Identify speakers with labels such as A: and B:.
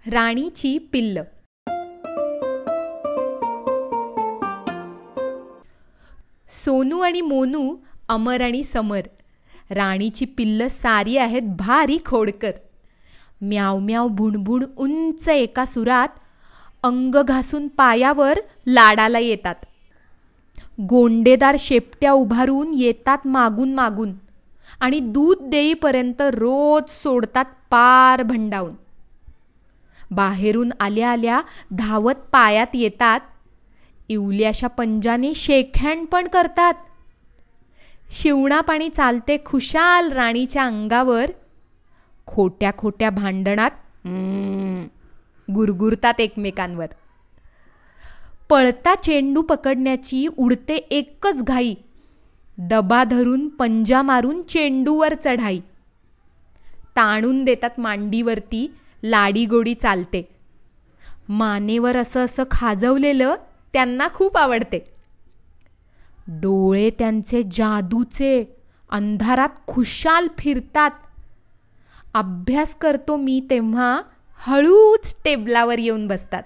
A: राणीची पिल्ल. सोनू आणि मोनू, अमर आणि समर, राणीची पिल्ल सारी आहेत भारी खोडकर. म्याव म्याव भुणभुण उंच एका सुरात अंग घासून पायावर लाडाला येतात. गोंडेदार शेपट्या उभारून येतात मागून मागून आणि दूध देईपर्यंत रोज सोडतात पार भंडावून. बाहेरून आल्या आल्या धावत पायात येतात. इवल्याशा पंजाने शेकहँड पण करतात. शिवणापाणी चालते खुशाल राणीच्या अंगावर. खोट्या खोट्या भांडणात गुरगुरतात एकमेकांवर. पळता चेंडू पकडण्याची उडते एकच घाई. दबा धरून पंजा मारून चेंडूवर चढाई. ताणून देतात मांडीवरती, लाडीगोडी चालते. मानेवर असं असं खाजवलेलं त्यांना खूप आवडते. डोळे त्यांचे जादूचे, अंधारात खुशाल फिरतात. अभ्यास करतो मी तेव्हा हळूच टेबलावर येऊन बसतात.